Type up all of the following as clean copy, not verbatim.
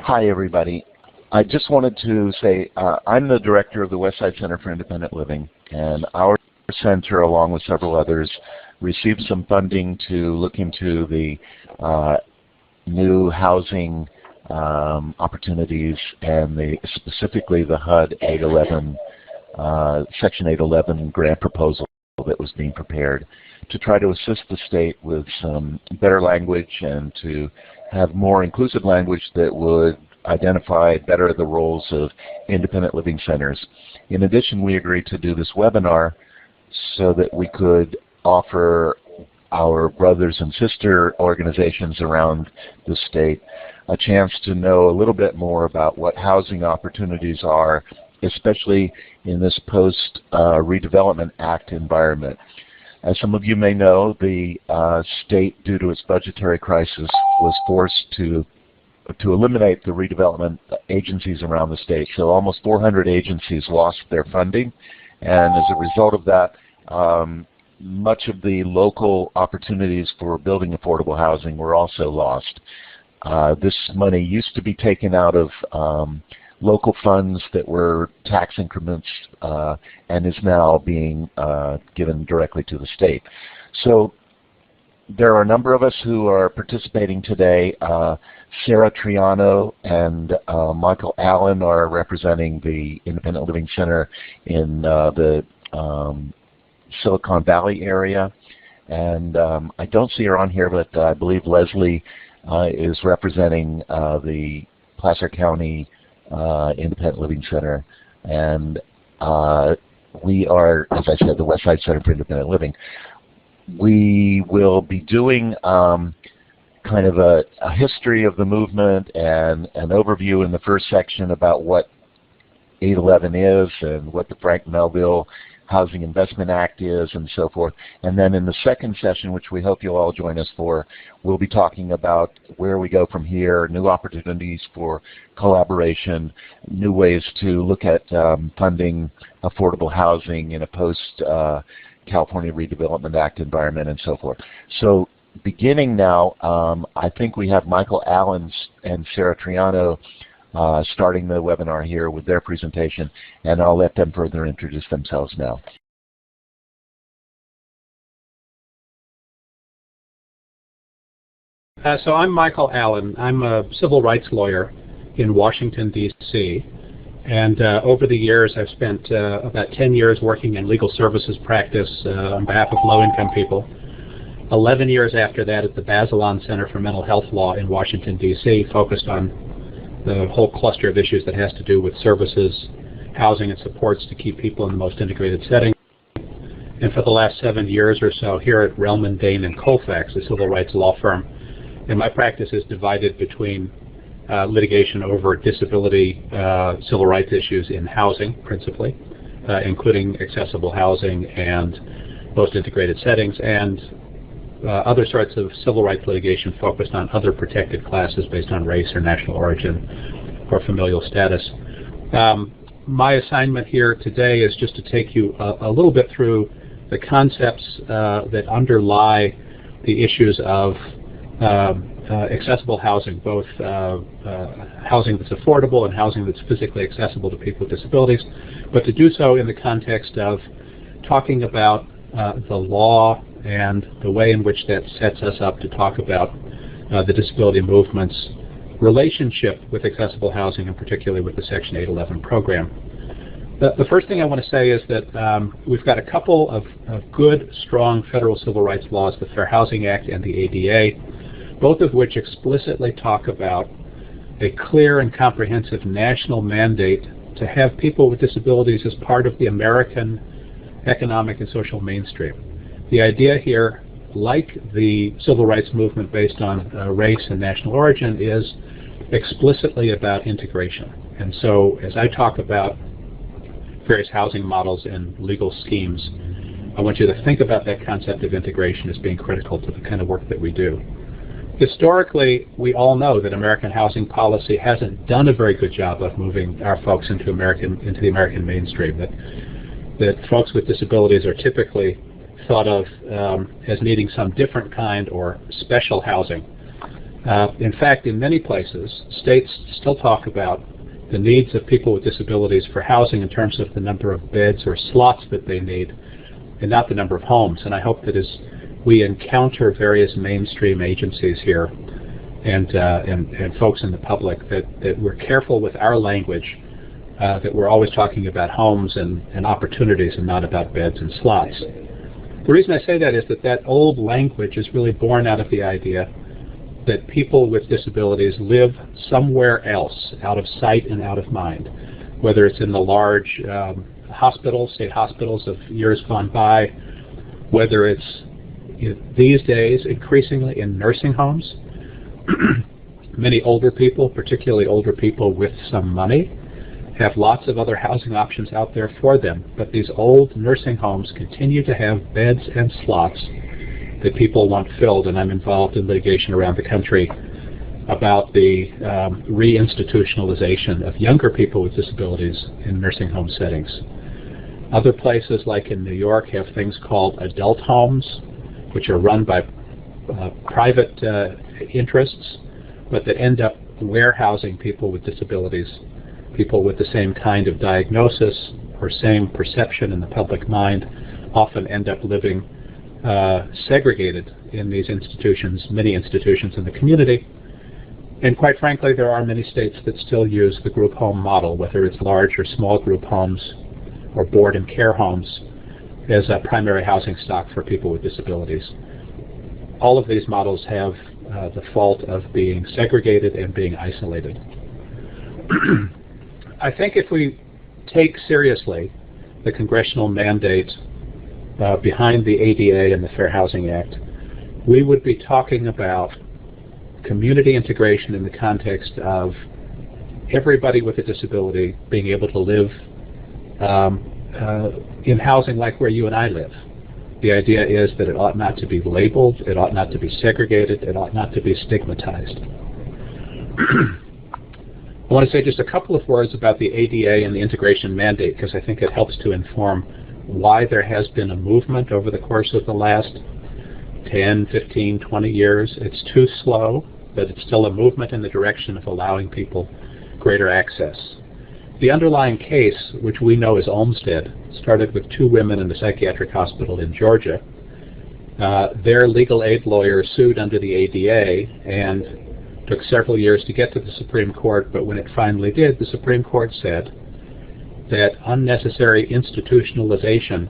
Hi, everybody. I just wanted to say I'm the director of the Westside Center for Independent Living, and our center, along with several others, received some funding to look into the new housing opportunities and specifically the HUD 811, Section 811 grant proposal that was being prepared to try to assist the state with some better language and to have more inclusive language that would identify better the roles of independent living centers. In addition, we agreed to do this webinar so that we could offer our brothers and sister organizations around the state a chance to know a little bit more about what housing opportunities are, especially in this post-Redevelopment Act environment. As some of you may know, the state, due to its budgetary crisis, was forced to eliminate the redevelopment agencies around the state. So almost 400 agencies lost their funding, and as a result of that, much of the local opportunities for building affordable housing were also lost. This money used to be taken out of local funds that were tax increments and is now being given directly to the state. So there are a number of us who are participating today. Sarah Triano and Michael Allen are representing the Independent Living Center in the Silicon Valley area. And I don't see her on here, but I believe Leslie is representing the Placer County Independent Living Center. And we are, as I said, the Westside Center for Independent Living. We will be doing kind of a history of the movement and an overview in the first section about what 811 is and what the Frank Melville Housing Investment Act is and so forth. And then in the second session, which we hope you'll all join us for, we'll be talking about where we go from here, new opportunities for collaboration, new ways to look at funding affordable housing in a post-California Redevelopment Act environment and so forth. So beginning now, I think we have Michael Allen and Sarah Triano starting the webinar here with their presentation, and I'll let them further introduce themselves now. So I'm Michael Allen. I'm a civil rights lawyer in Washington, D.C. And over the years, I've spent about 10 years working in legal services practice on behalf of low-income people. 11 years after that at the Bazelon Center for Mental Health Law in Washington, D.C., focused on the whole cluster of issues that has to do with services, housing, and supports to keep people in the most integrated setting. And for the last 7 years or so here at Relman, Dane & Colfax, a civil rights law firm. And my practice is divided between litigation over disability civil rights issues in housing, principally, including accessible housing and most integrated settings, and other sorts of civil rights litigation focused on other protected classes based on race or national origin or familial status. My assignment here today is just to take you a little bit through the concepts that underlie the issues of accessible housing, both housing that's affordable and housing that's physically accessible to people with disabilities, but to do so in the context of talking about the law and the way in which that sets us up to talk about the disability movement's relationship with accessible housing, and particularly with the Section 811 program. The first thing I want to say is that we've got a couple of good, strong federal civil rights laws, the Fair Housing Act and the ADA, both of which explicitly talk about a clear and comprehensive national mandate to have people with disabilities as part of the American economic and social mainstream. The idea here, like the civil rights movement based on race and national origin, is explicitly about integration. And so as I talk about various housing models and legal schemes, I want you to think about that concept of integration as being critical to the kind of work that we do. Historically, we all know that American housing policy hasn't done a very good job of moving our folks into the American mainstream, that folks with disabilities are typically thought of as needing some different kind or special housing In fact, in many places, states still talk about the needs of people with disabilities for housing in terms of the number of beds or slots that they need, and not the number of homes. And I hope that as we encounter various mainstream agencies here and folks in the public, that we're careful with our language, that we're always talking about homes and opportunities and not about beds and slots. The reason I say that is that old language is really born out of the idea that people with disabilities live somewhere else, out of sight and out of mind, whether it's in the large hospitals, state hospitals of years gone by, whether it's these days increasingly in nursing homes. Many older people, particularly older people with some money, have lots of other housing options out there for them, but these old nursing homes continue to have beds and slots that people want filled, and I'm involved in litigation around the country about the reinstitutionalization of younger people with disabilities in nursing home settings. Other places, like in New York, have things called adult homes, which are run by private interests, but that end up warehousing people with disabilities, people with the same kind of diagnosis or same perception in the public mind, often end up living segregated in these institutions, many institutions in the community. And quite frankly, there are many states that still use the group home model, whether it's large or small group homes or board and care homes, as a primary housing stock for people with disabilities. All of these models have the fault of being segregated and being isolated. I think if we take seriously the congressional mandate behind the ADA and the Fair Housing Act, we would be talking about community integration in the context of everybody with a disability being able to live in housing like where you and I live. The idea is that it ought not to be labeled, it ought not to be segregated, it ought not to be stigmatized. I want to say just a couple of words about the ADA and the integration mandate, because I think it helps to inform why there has been a movement over the course of the last 10, 15, 20 years. It's too slow, but it's still a movement in the direction of allowing people greater access. The underlying case, which we know as Olmstead, started with two women in the psychiatric hospital in Georgia. Their legal aid lawyer sued under the ADA and took several years to get to the Supreme Court, but when it finally did, the Supreme Court said that unnecessary institutionalization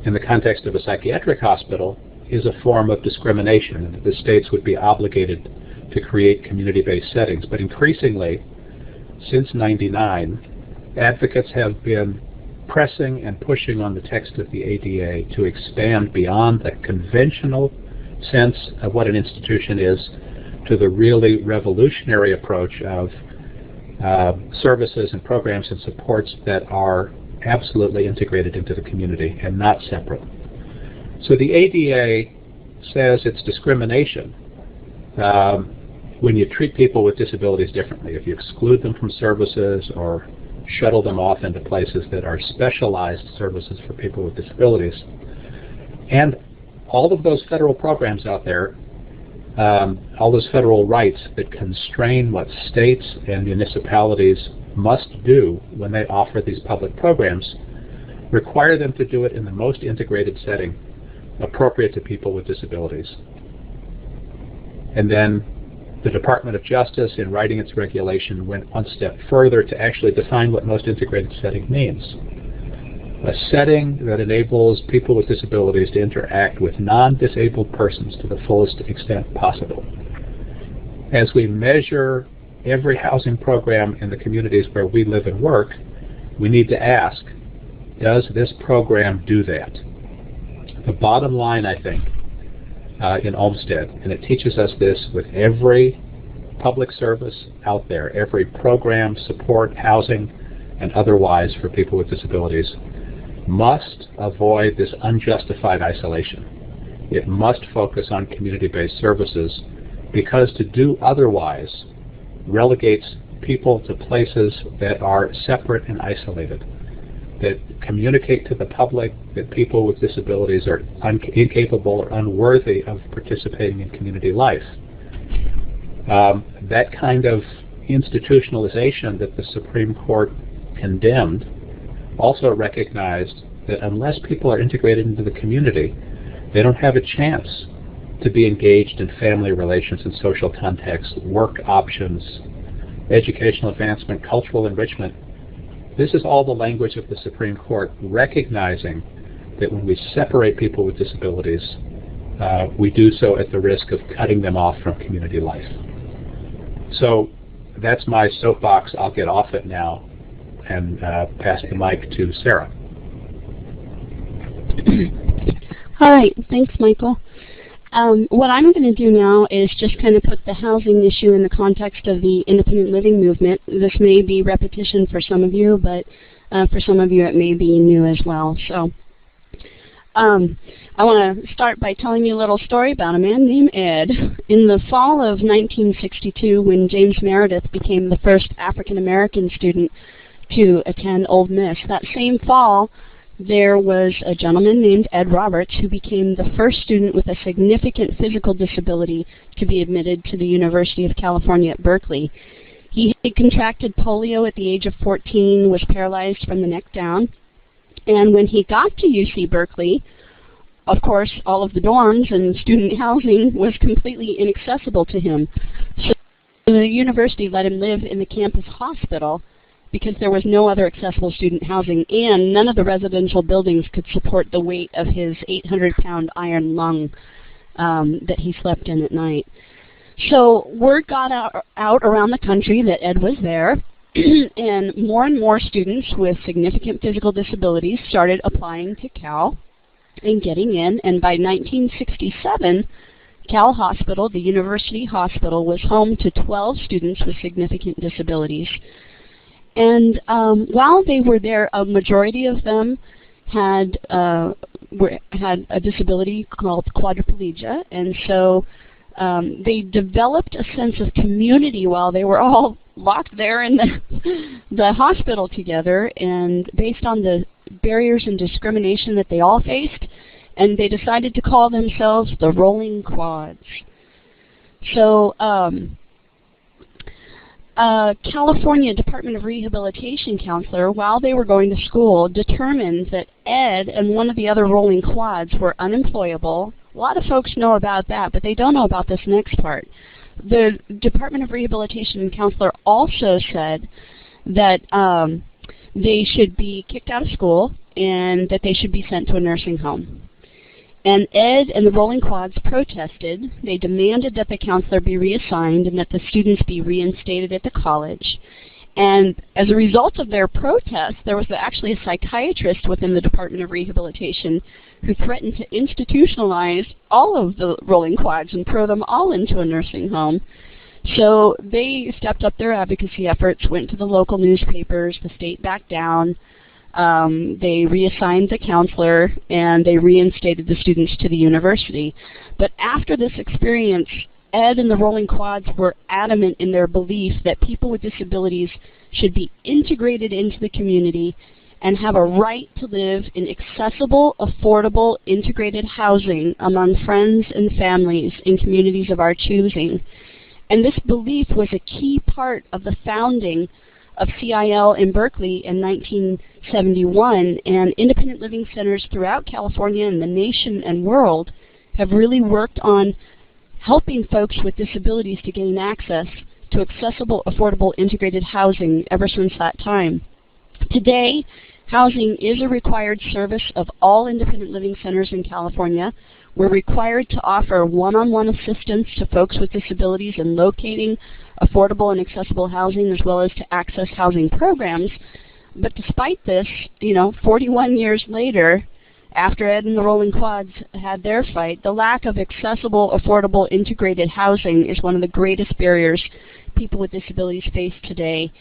in the context of a psychiatric hospital is a form of discrimination, and that the states would be obligated to create community-based settings. But increasingly, since '99, advocates have been pressing and pushing on the text of the ADA to expand beyond the conventional sense of what an institution is to the really revolutionary approach of services and programs and supports that are absolutely integrated into the community and not separate. So the ADA says it's discrimination when you treat people with disabilities differently, if you exclude them from services or shuttle them off into places that are specialized services for people with disabilities. And all of those federal programs out there, all those federal rights that constrain what states and municipalities must do when they offer these public programs, require them to do it in the most integrated setting appropriate to people with disabilities. And then the Department of Justice, in writing its regulation, went one step further to actually define what most integrated setting means. A setting that enables people with disabilities to interact with non-disabled persons to the fullest extent possible. As we measure every housing program in the communities where we live and work, we need to ask, does this program do that? The bottom line, I think, in Olmstead, and it teaches us this with every public service out there, every program, support, housing, and otherwise for people with disabilities, must avoid this unjustified isolation. It must focus on community-based services, because to do otherwise relegates people to places that are separate and isolated, that communicate to the public that people with disabilities are incapable or unworthy of participating in community life. That kind of institutionalization that the Supreme Court condemned also recognized that unless people are integrated into the community, they don't have a chance to be engaged in family relations and social contexts, work options, educational advancement, cultural enrichment. This is all the language of the Supreme Court, recognizing that when we separate people with disabilities, we do so at the risk of cutting them off from community life. So that's my soapbox. I'll get off it now and pass the mic to Sarah. All right, thanks, Michael. What I'm going to do now is just kind of put the housing issue in the context of the independent living movement. This may be repetition for some of you, but for some of you it may be new as well. So I want to start by telling you a little story about a man named Ed. In the fall of 1962, when James Meredith became the first African-American student to attend Ole Miss, that same fall there was a gentleman named Ed Roberts who became the first student with a significant physical disability to be admitted to the University of California at Berkeley. He had contracted polio at the age of 14, was paralyzed from the neck down, and when he got to UC Berkeley, of course, all of the dorms and student housing was completely inaccessible to him. So the university let him live in the campus hospital because there was no other accessible student housing, and none of the residential buildings could support the weight of his 800-pound iron lung that he slept in at night. So word got out around the country that Ed was there, and more students with significant physical disabilities started applying to Cal and getting in, and by 1967, Cal Hospital, the university hospital, was home to 12 students with significant disabilities. And while they were there, a majority of them had a disability called quadriplegia, and so they developed a sense of community while they were all locked there in the hospital together, and based on the barriers and discrimination that they all faced, and they decided to call themselves the Rolling Quads. So California Department of Rehabilitation counselor, while they were going to school, determined that Ed and one of the other Rolling Quads were unemployable. A lot of folks know about that, but they don't know about this next part. The Department of Rehabilitation counselor also said that they should be kicked out of school and that they should be sent to a nursing home. And Ed and the Rolling Quads protested. They demanded that the counselor be reassigned and that the students be reinstated at the college. And as a result of their protest, there was actually a psychiatrist within the Department of Rehabilitation who threatened to institutionalize all of the Rolling Quads and throw them all into a nursing home. So they stepped up their advocacy efforts, went to the local newspapers, the state backed down. They reassigned the counselor, and they reinstated the students to the university. But after this experience, Ed and the Rolling Quads were adamant in their belief that people with disabilities should be integrated into the community and have a right to live in accessible, affordable, integrated housing among friends and families in communities of our choosing. And this belief was a key part of the founding of CIL in Berkeley in 1971, and independent living centers throughout California and the nation and world have really worked on helping folks with disabilities to gain access to accessible, affordable, integrated housing ever since that time. Today, housing is a required service of all independent living centers in California. We're required to offer one-on-one assistance to folks with disabilities in locating affordable and accessible housing, as well as to access housing programs. But despite this, 41 years later, after Ed and the Rolling Quads had their fight, the lack of accessible, affordable, integrated housing is one of the greatest barriers people with disabilities face today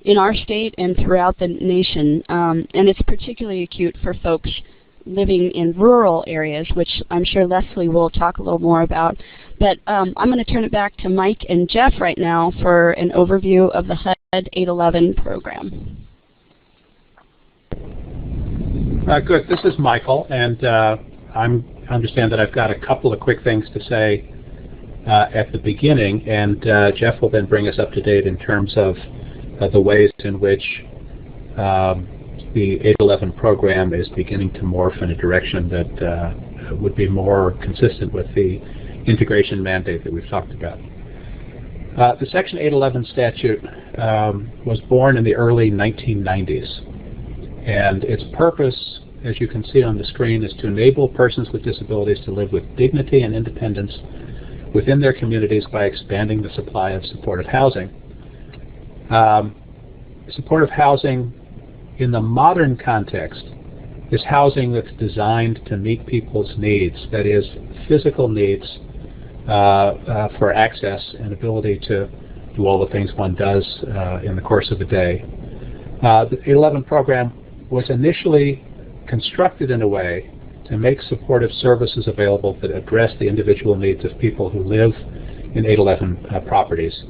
in our state and throughout the nation. And it's particularly acute for folks living in rural areas, which I'm sure Leslie will talk a little more about. But I'm going to turn it back to Mike and Jeff right now for an overview of the HUD 811 program. Good. This is Michael, and I understand that I've got a couple of quick things to say. at the beginning, and Jeff will then bring us up to date in terms of the ways in which the 811 program is beginning to morph in a direction that would be more consistent with the integration mandate that we've talked about. The Section 811 statute was born in the early 1990s, and its purpose, as you can see on the screen, is to enable persons with disabilities to live with dignity and independence within their communities by expanding the supply of supportive housing. Supportive housing in the modern context is housing that's designed to meet people's needs, that is, physical needs for access and ability to do all the things one does in the course of a day. The 811 program was initially constructed in a way to make supportive services available that address the individual needs of people who live in 811 properties.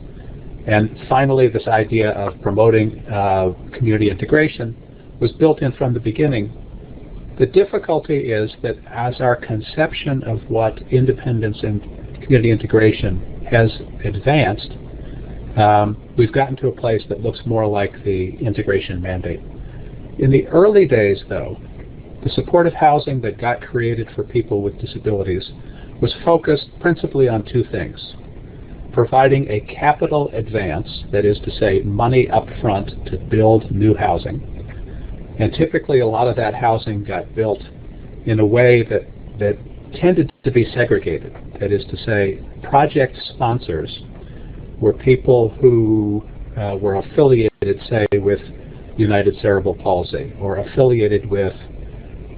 And finally, this idea of promoting community integration was built in from the beginning. The difficulty is that as our conception of what independence and community integration has advanced, we've gotten to a place that looks more like the integration mandate. In the early days, though, the supportive housing that got created for people with disabilities was focused principally on two things: providing a capital advance, that is to say, money up front to build new housing. And typically a lot of that housing got built in a way that tended to be segregated. That is to say, project sponsors were people who were affiliated, say, with United Cerebral Palsy or affiliated with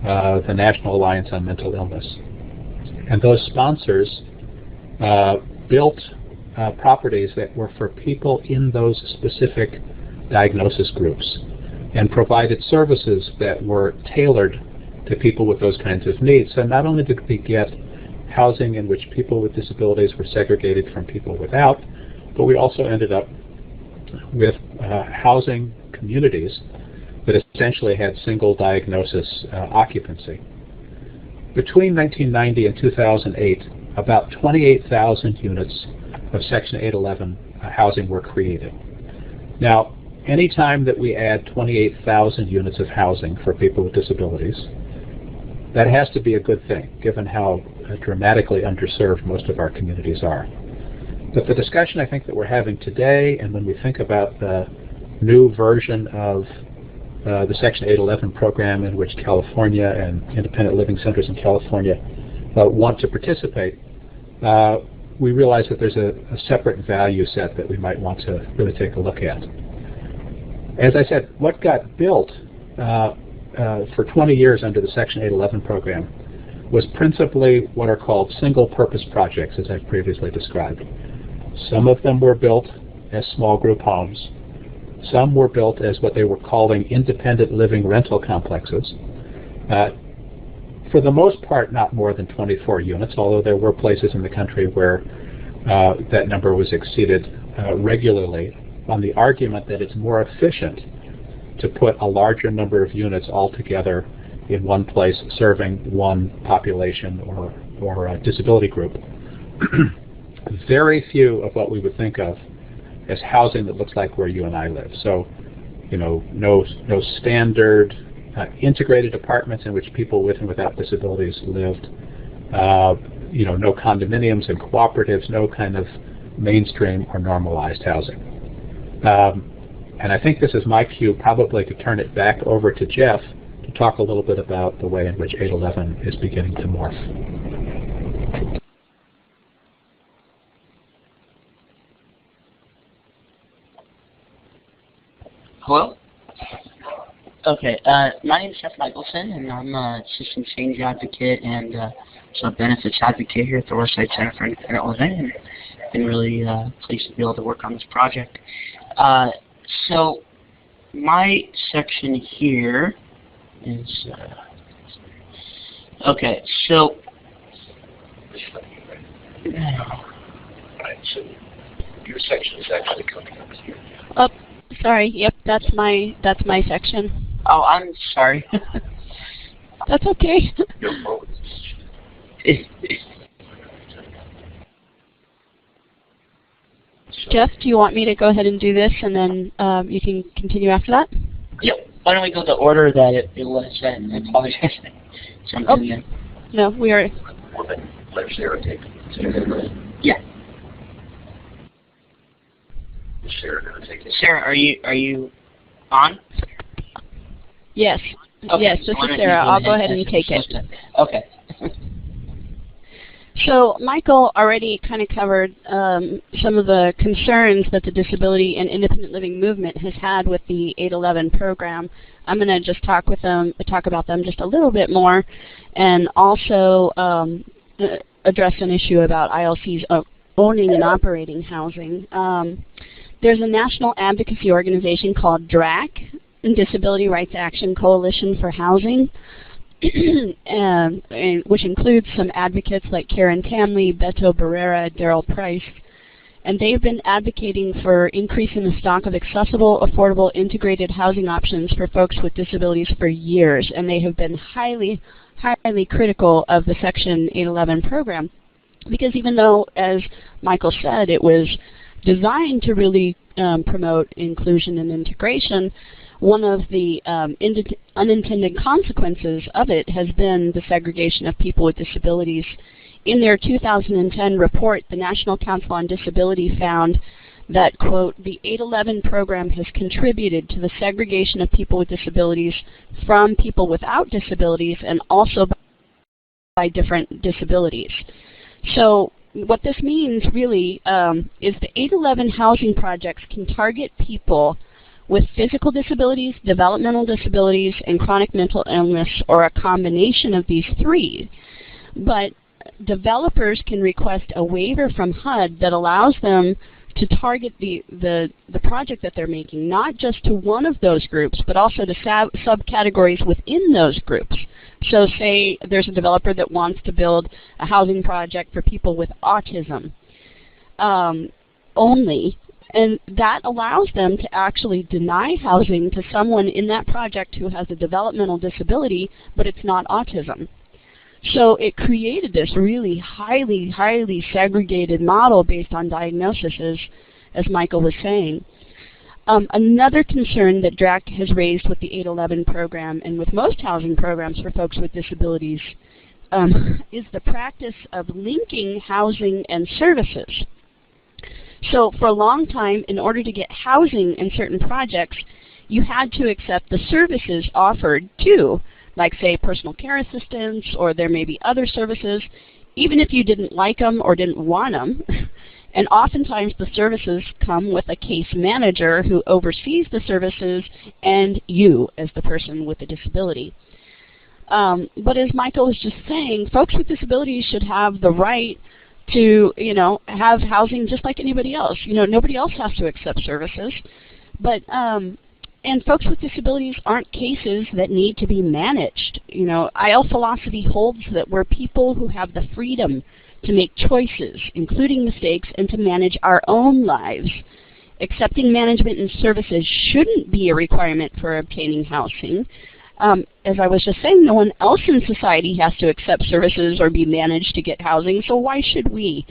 the National Alliance on Mental Illness. And those sponsors built properties that were for people in those specific diagnosis groups and provided services that were tailored to people with those kinds of needs. So not only did we get housing in which people with disabilities were segregated from people without, but we also ended up with housing communities that essentially had single diagnosis occupancy. Between 1990 and 2008, about 28,000 units of Section 811 housing were created. Now, anytime that we add 28,000 units of housing for people with disabilities, that has to be a good thing, given how dramatically underserved most of our communities are. But the discussion I think that we're having today, and when we think about the new version of the Section 811 program in which California and independent living centers in California want to participate, we realize that there's a separate value set that we might want to really take a look at. As I said, what got built for 20 years under the Section 811 program was principally what are called single-purpose projects, as I've previously described. Some of them were built as small group homes. Some were built as what they were calling independent living rental complexes. For the most part, not more than 24 units, although there were places in the country where that number was exceeded regularly on the argument that it's more efficient to put a larger number of units all together in one place serving one population or a disability group. Very few of what we would think of as housing that looks like where you and I live. So, you know, no standard integrated apartments in which people with and without disabilities lived. You know, no condominiums and cooperatives, no kind of mainstream or normalized housing. And I think this is my cue probably to turn it back over to Jeff to talk a little bit about the way in which 811 is beginning to morph. Hello? Okay, my name is Jeff Michelson, and I'm a system change advocate and so a benefits advocate here at the Westside Center for Independent Living, and I've been really pleased to be able to work on this project. So my section here is, okay, so, So your section is actually coming up here. Oh, sorry. Yep, that's my section. oh, I'm sorry. That's okay. Jeff, do you want me to go ahead and do this, and then you can continue after that? Yep. Why don't we go the order that it was in? I apologize. Jumping in. No, we are. Let Sarah take it. Yeah. Is Sarah going to take it? Sarah, are you on? Yes. Okay. Yes, this is Sarah. I'll go ahead and take it. Okay. So Michael already kind of covered some of the concerns that the disability and independent living movement has had with the 811 program. I'm going to just talk about them just a little bit more, and also address an issue about ILCs owning and operating housing. There's a national advocacy organization called DRAC, Disability Rights Action Coalition for Housing, and which includes some advocates like Karen Tamley, Beto Barrera, Daryl Price, and they've been advocating for increasing the stock of accessible, affordable, integrated housing options for folks with disabilities for years, and they have been highly critical of the Section 811 program, because even though, as Michael said, it was designed to really promote inclusion and integration, one of the unintended consequences of it has been the segregation of people with disabilities. In their 2010 report, the National Council on Disability found that, quote, the 811 program has contributed to the segregation of people with disabilities from people without disabilities, and also by different disabilities. So what this means really is the 811 housing projects can target people with physical disabilities, developmental disabilities, and chronic mental illness, or a combination of these three. But developers can request a waiver from HUD that allows them to target the project that they're making, not just to one of those groups, but also to subcategories within those groups. So say there's a developer that wants to build a housing project for people with autism only, and that allows them to actually deny housing to someone in that project who has a developmental disability, but it's not autism. So it created this really highly segregated model based on diagnoses, as Michael was saying. Another concern that DRAC has raised with the 811 program, and with most housing programs for folks with disabilities, is the practice of linking housing and services. So for a long time, in order to get housing in certain projects, you had to accept the services offered too, like say personal care assistance, or there may be other services, even if you didn't like them or didn't want them. And oftentimes the services come with a case manager who oversees the services, and you as the person with the disability. But as Michael was just saying, folks with disabilities should have the right to, have housing just like anybody else. Nobody else has to accept services. But and folks with disabilities aren't cases that need to be managed. IL philosophy holds that we're people who have the freedom to make choices, including mistakes, and to manage our own lives. Accepting management and services shouldn't be a requirement for obtaining housing. As I was just saying, no one else in society has to accept services or be managed to get housing, so why should we?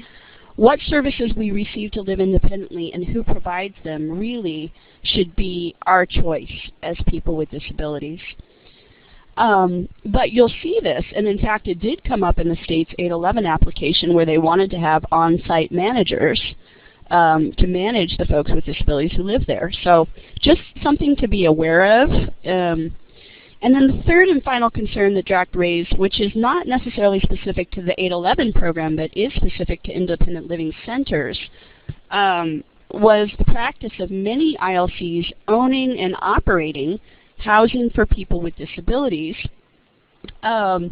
What services we receive to live independently and who provides them really should be our choice as people with disabilities. But you'll see this, and in fact it did come up in the state's 811 application where they wanted to have on-site managers to manage the folks with disabilities who live there. So just something to be aware of. And then the third and final concern that DRAC raised, which is not necessarily specific to the 811 program, but is specific to independent living centers, was the practice of many ILCs owning and operating housing for people with disabilities. So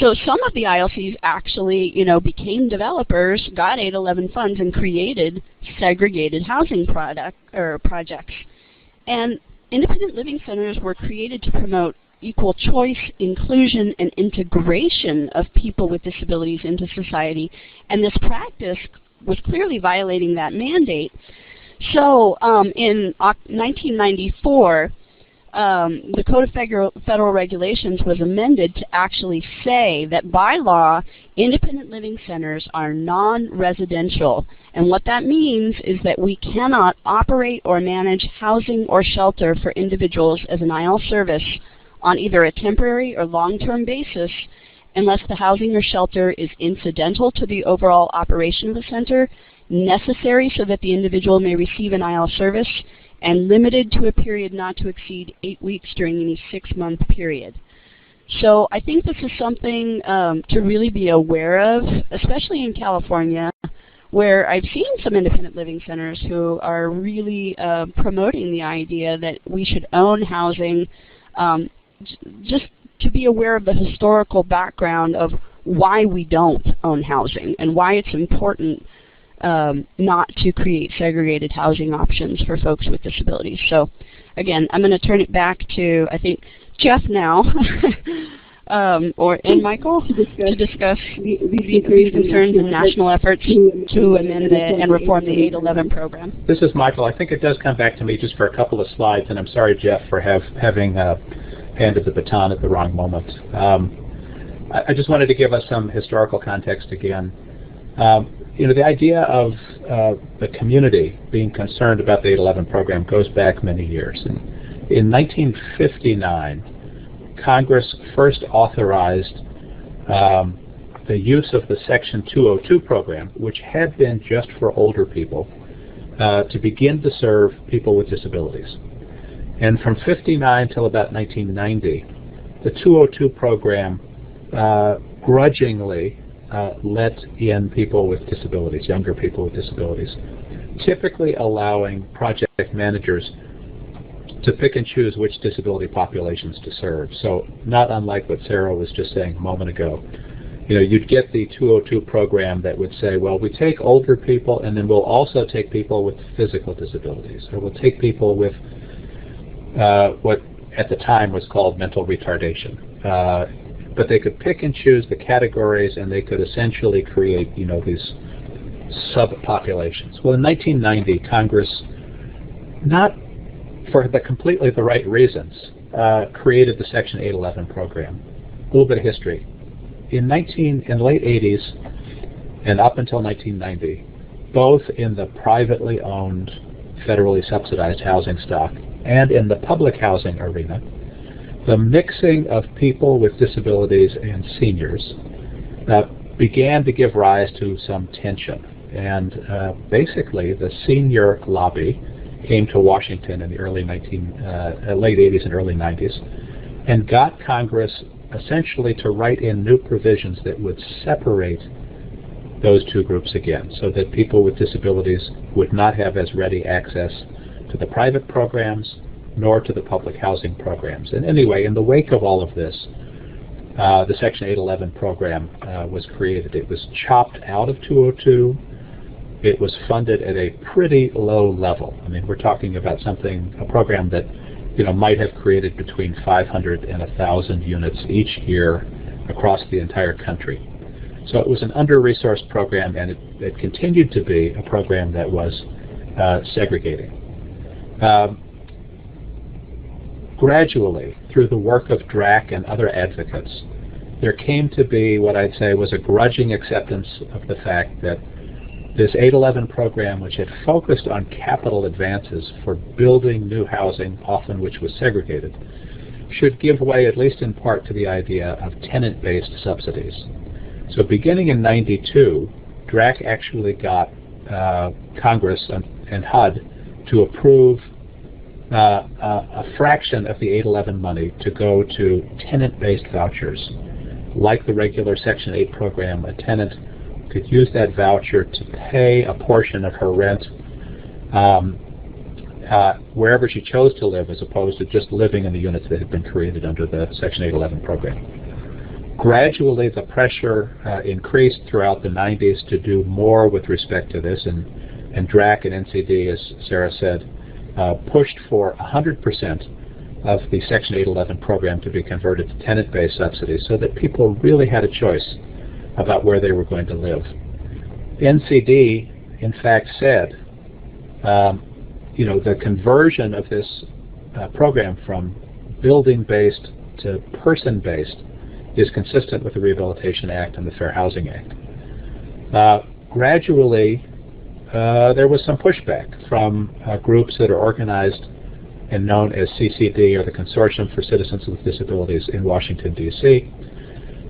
some of the ILCs actually, became developers, got 811 funds, and created segregated housing projects. And independent living centers were created to promote equal choice, inclusion, and integration of people with disabilities into society, and this practice was clearly violating that mandate. So in 1994, the Code of Federal Regulations was amended to actually say that by law, independent living centers are non-residential. And what that means is that we cannot operate or manage housing or shelter for individuals as an IL service on either a temporary or long-term basis unless the housing or shelter is incidental to the overall operation of the center, necessary so that the individual may receive an IL service, and limited to a period not to exceed 8 weeks during any 6-month period. So I think this is something to really be aware of, especially in California, where I've seen some independent living centers who are really promoting the idea that we should own housing, just to be aware of the historical background of why we don't own housing and why it's important not to create segregated housing options for folks with disabilities. So again, I'm going to turn it back to, I think, Jeff now, and Michael to discuss these concerns and national efforts to amend and reform the 811 program. This is Michael. I think it does come back to me just for a couple of slides, and I'm sorry, Jeff, for having handed the baton at the wrong moment. I just wanted to give us some historical context again. The idea of the community being concerned about the 811 program goes back many years. In 1959, Congress first authorized the use of the Section 202 program, which had been just for older people, to begin to serve people with disabilities. And from 59 till about 1990, the 202 program grudgingly let in people with disabilities, younger people with disabilities, typically allowing project managers to pick and choose which disability populations to serve. So not unlike what Sarah was just saying a moment ago. You'd get the 202 program that would say, well, we take older people and then we'll also take people with physical disabilities, or we'll take people with what at the time was called mental retardation. But they could pick and choose the categories, and they could essentially create, these subpopulations. Well, in 1990, Congress, not for completely the right reasons, created the Section 811 program. A little bit of history. In the late 80s and up until 1990, both in the privately owned, federally subsidized housing stock and in the public housing arena, the mixing of people with disabilities and seniors began to give rise to some tension. And basically, the senior lobby came to Washington in the late 80s and early 90s and got Congress essentially to write in new provisions that would separate those two groups again, so that people with disabilities would not have as ready access to the private programs nor to the public housing programs. And anyway, in the wake of all of this, the Section 811 program was created. It was chopped out of 202. It was funded at a pretty low level. I mean, we're talking about a program that might have created between 500 and 1,000 units each year across the entire country. So it was an under-resourced program, and it continued to be a program that was segregating. Gradually, through the work of DRAC and other advocates, there came to be what I'd say was a grudging acceptance of the fact that this 811 program, which had focused on capital advances for building new housing, often which was segregated, should give way, at least in part, to the idea of tenant-based subsidies. So beginning in '92, DRAC actually got Congress and HUD to approve a fraction of the 811 money to go to tenant-based vouchers. Like the regular Section 8 program, a tenant could use that voucher to pay a portion of her rent wherever she chose to live, as opposed to just living in the units that had been created under the Section 811 program. Gradually, the pressure increased throughout the 90s to do more with respect to this, and DRAC and NCD, as Sarah said, pushed for 100% of the Section 811 program to be converted to tenant-based subsidies so that people really had a choice about where they were going to live. NCD, in fact, said, the conversion of this program from building-based to person-based is consistent with the Rehabilitation Act and the Fair Housing Act. Gradually, there was some pushback from groups that are organized and known as CCD, or the Consortium for Citizens with Disabilities in Washington, D.C.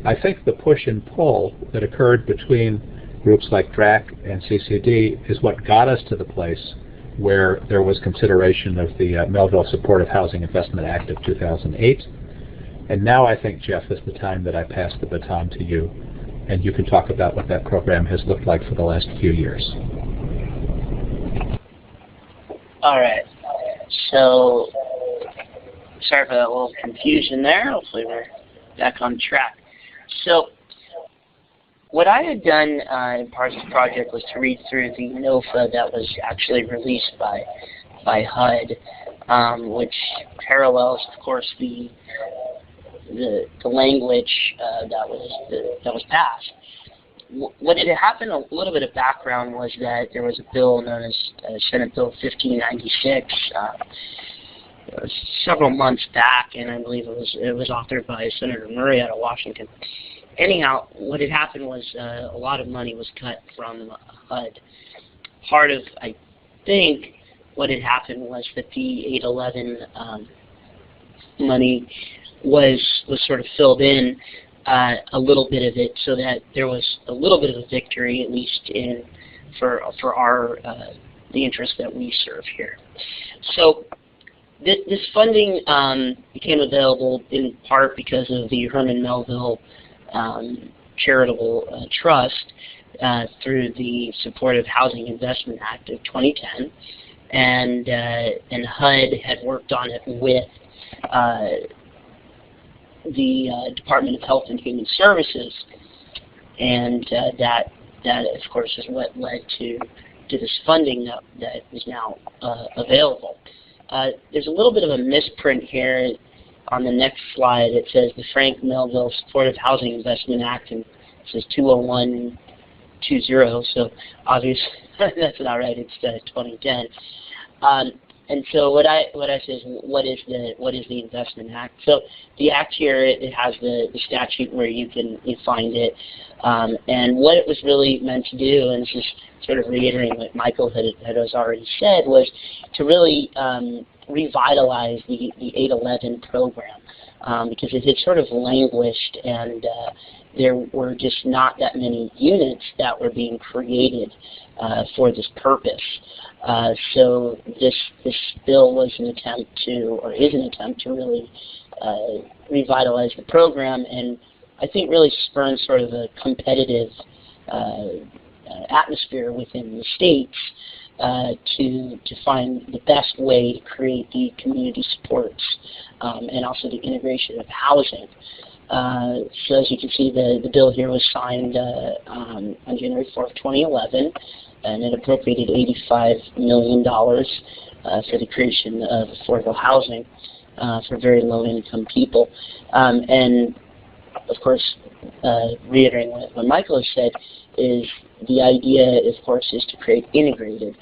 I think the push and pull that occurred between groups like DRAC and CCD is what got us to the place where there was consideration of the Melville Supportive Housing Investment Act of 2008. And now I think, Jeff, is the time that I pass the baton to you, and you can talk about what that program has looked like for the last few years. All right. So, sorry for that little confusion there. Hopefully we're back on track. So, what I had done in part of the project was to read through the NOFA that was actually released by HUD, which parallels, of course, the language that was passed. What had happened, a little bit of background, was that there was a bill known as Senate Bill 1596 several months back, and I believe it was authored by Senator Murray out of Washington. Anyhow, what had happened was a lot of money was cut from HUD. Part of, I think, what had happened was that the 811 money was sort of filled in a little bit of it, so that there was a little bit of a victory, at least for our the interests that we serve here. So this funding became available in part because of the Herman Melville Charitable Trust through the Supportive Housing Investment Act of 2010, and HUD had worked on it with the Department of Health and Human Services, and that of course is what led to this funding that is now available. There's a little bit of a misprint here. On the next slide, it says the Frank Melville Supportive Housing Investment Act, and it says 20120. So obviously that's not right. It's 2010. And so what I say is, what is the Investment Act? So the Act here, it has the statute where you find it, and what it was really meant to do, and this is sort of reiterating what Michael had already said, was to really revitalize the 811 program, because it had sort of languished, and there were just not that many units that were being created for this purpose. So this bill was an attempt to, or is an attempt to, really revitalize the program, and I think really spurn sort of a competitive atmosphere within the states to find the best way to create the community supports and also the integration of housing. So as you can see, the bill here was signed on January 4th, 2011, and it appropriated $85 million for the creation of affordable housing for very low-income people. And of course, reiterating what Michael has said, is the idea, of course, is to create integrated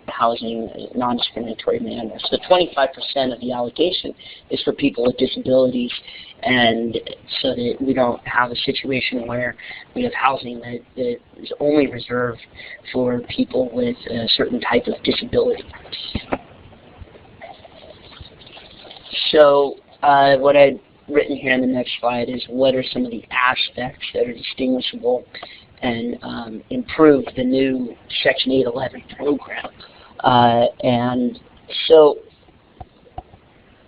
housing in a non-discriminatory manner. So 25% of the allocation is for people with disabilities, and so that we don't have a situation where we have housing that is only reserved for people with a certain type of disability. So what I've written here in the next slide is what are some of the aspects that are distinguishable and improve the new Section 811 program. And so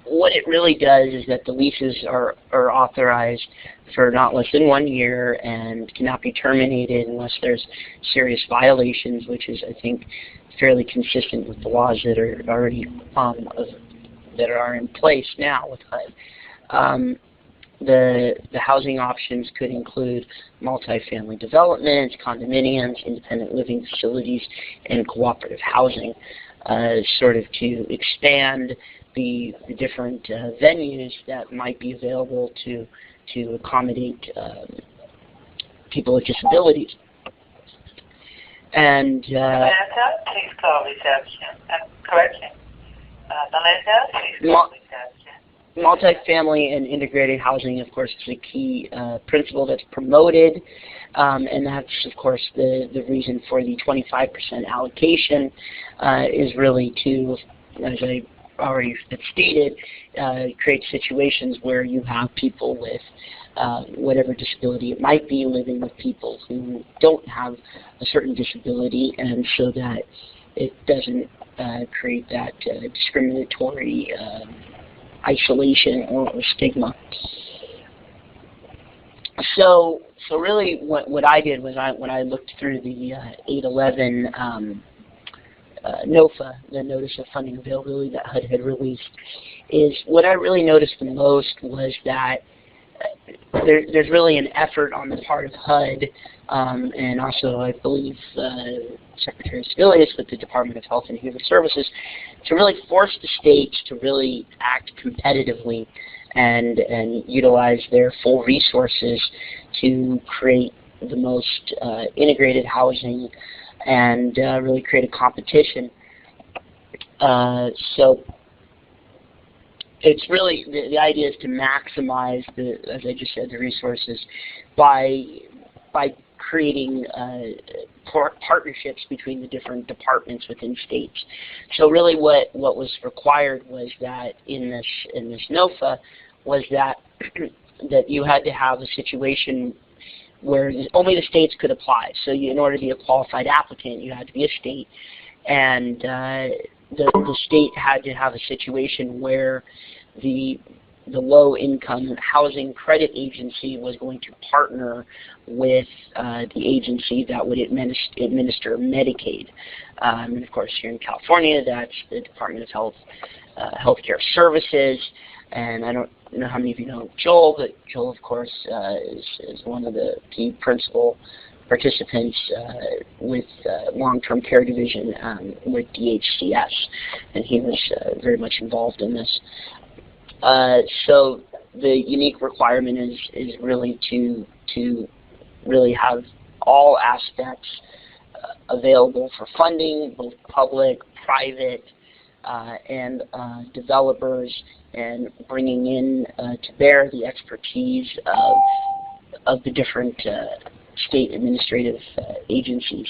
what it really does is that the leases are authorized for not less than 1 year and cannot be terminated unless there's serious violations, which is, I think, fairly consistent with the laws that are already that are in place now with HUD. The housing options could include multifamily development, condominiums, independent living facilities, and cooperative housing, sort of to expand the different venues that might be available to accommodate people with disabilities. And please call reception. Correction. Multifamily and integrated housing, of course, is a key principle that's promoted, and that's, of course, the reason for the 25% allocation is really to, as I already have stated, create situations where you have people with whatever disability it might be living with people who don't have a certain disability, and so that it doesn't create that discriminatory isolation or stigma. So really, what I did was when I looked through the 811 NOFA, the Notice of Funding Availability that HUD had released, is what I really noticed the most was that there's really an effort on the part of HUD, and also I believe Secretary Sebelius with the Department of Health and Human Services, to really force the states to really act competitively and utilize their full resources to create the most integrated housing and really create a competition. So it's really, the idea is to maximize as I just said, the resources by creating partnerships between the different departments within states. So really what was required was that in this NOFA was that that you had to have a situation where only the states could apply. So in order to be a qualified applicant, you had to be a state, and the state had to have a situation where the low-income housing credit agency was going to partner with the agency that would administer Medicaid. And of course, here in California, that's the Department of Health, Healthcare Services. And I don't know how many of you know Joel, but Joel, of course, is one of the key principal participants with long-term care division with DHCS, and he was very much involved in this. So the unique requirement is really to really have all aspects available for funding, both public, private, and developers, and bringing in to bear the expertise of the different state administrative agencies.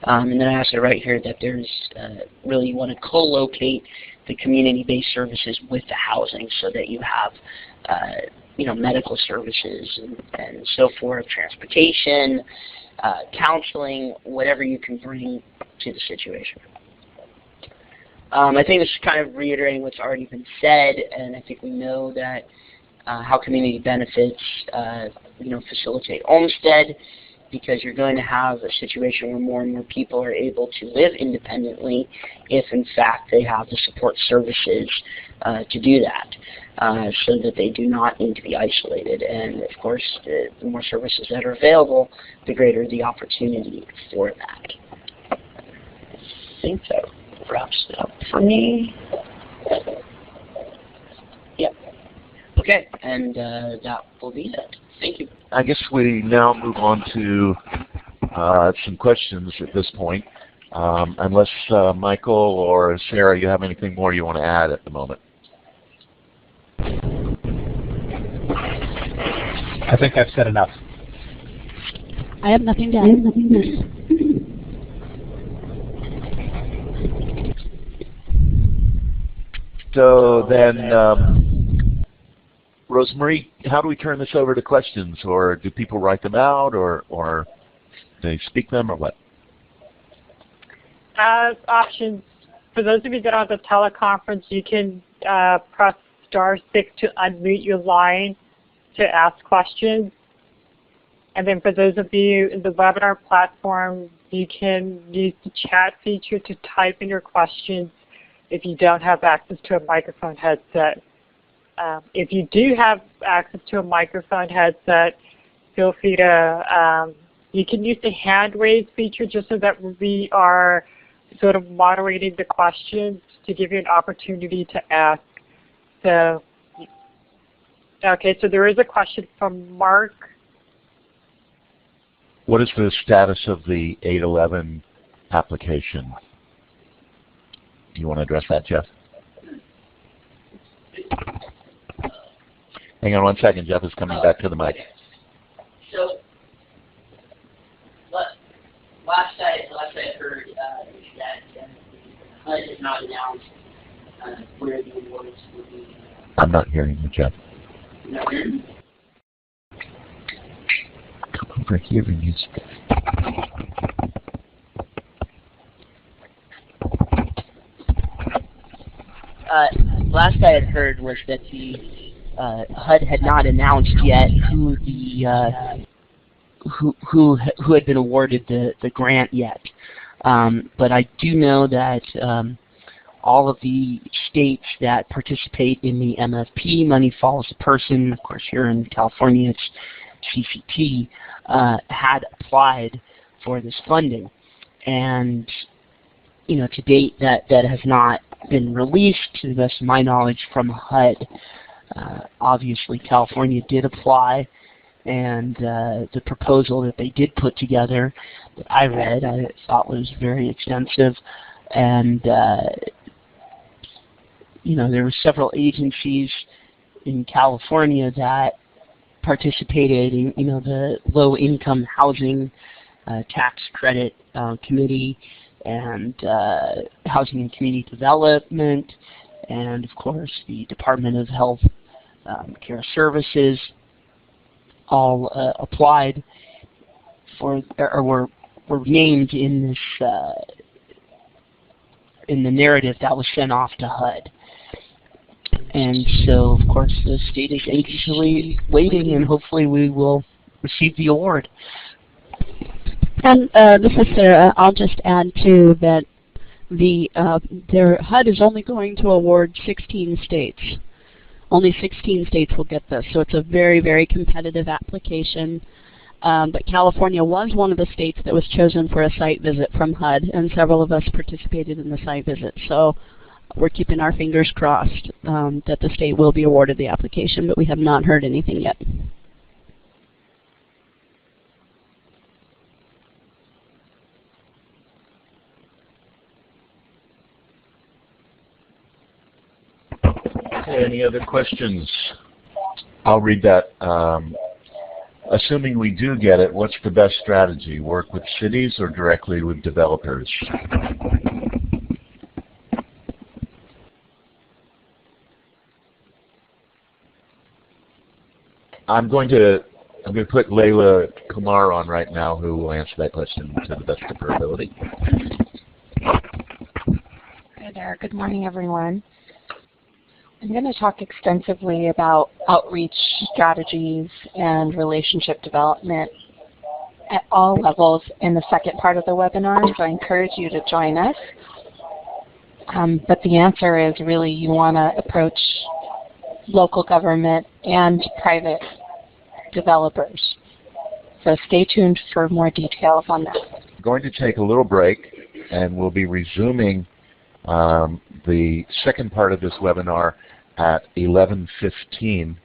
And then I also write here that there's really you want to co-locate the community-based services with the housing, so that you have medical services and so forth, transportation, counseling, whatever you can bring to the situation. I think this is kind of reiterating what's already been said, and I think we know that how community benefits facilitate Olmstead, because you're going to have a situation where more and more people are able to live independently if, in fact, they have the support services to do that, so that they do not need to be isolated. And, of course, the more services that are available, the greater the opportunity for that. I think that wraps it up for me. Yep. Okay, and that will be it. Thank you. I guess we now move on to some questions at this point, unless Michael or Sarah, you have anything more you want to add at the moment. I think I've said enough. I have nothing to add. So then, Rosemarie, how do we turn this over to questions? Or do people write them out, or they speak them, or what? As options, for those of you that are on the teleconference, you can press *6 to unmute your line to ask questions. And then for those of you in the webinar platform, you can use the chat feature to type in your questions if you don't have access to a microphone headset. If you do have access to a microphone headset, feel free to, you can use the hand raise feature just so that we are sort of moderating the questions to give you an opportunity to ask. So, okay, so there is a question from Mark. What is the status of the 811 application? Do you want to address that, Jeff? Hang on one second. Jeff is coming back to the mic. So, last I heard that HUD has not announced where the awards will be. I'm not hearing you, Jeff. No. Come over here and use. Last I had heard was that the HUD had not announced yet who the who had been awarded the grant yet. But I do know that all of the states that participate in the MFP, money follows the person, of course here in California it's CCT, had applied for this funding. And to date that has not been released to the best of my knowledge from HUD. Obviously California did apply, and the proposal that they did put together that I read I thought was very extensive, and there were several agencies in California that participated in the low income housing tax credit committee, and Housing and Community Development, and of course the Department of Health Care Services all applied for, or were named in this in the narrative that was sent off to HUD. And so of course the state is anxiously waiting, and hopefully we will receive the award. And this is Sarah. I'll just add too that their HUD is only going to award 16 states. Only 16 states will get this, so it's a very, very competitive application. But California was one of the states that was chosen for a site visit from HUD, and several of us participated in the site visit. So we're keeping our fingers crossed that the state will be awarded the application, but we have not heard anything yet. Okay, any other questions? I'll read that. Assuming we do get it, what's the best strategy? Work with cities or directly with developers? I'm going to put Layla Kumar on right now, who will answer that question to the best of her ability. Hi there. Good morning, everyone. I'm going to talk extensively about outreach strategies and relationship development at all levels in the second part of the webinar, so I encourage you to join us. But the answer is really you want to approach local government and private developers. So stay tuned for more details on that. We're going to take a little break, and we'll be resuming the second part of this webinar at 11:15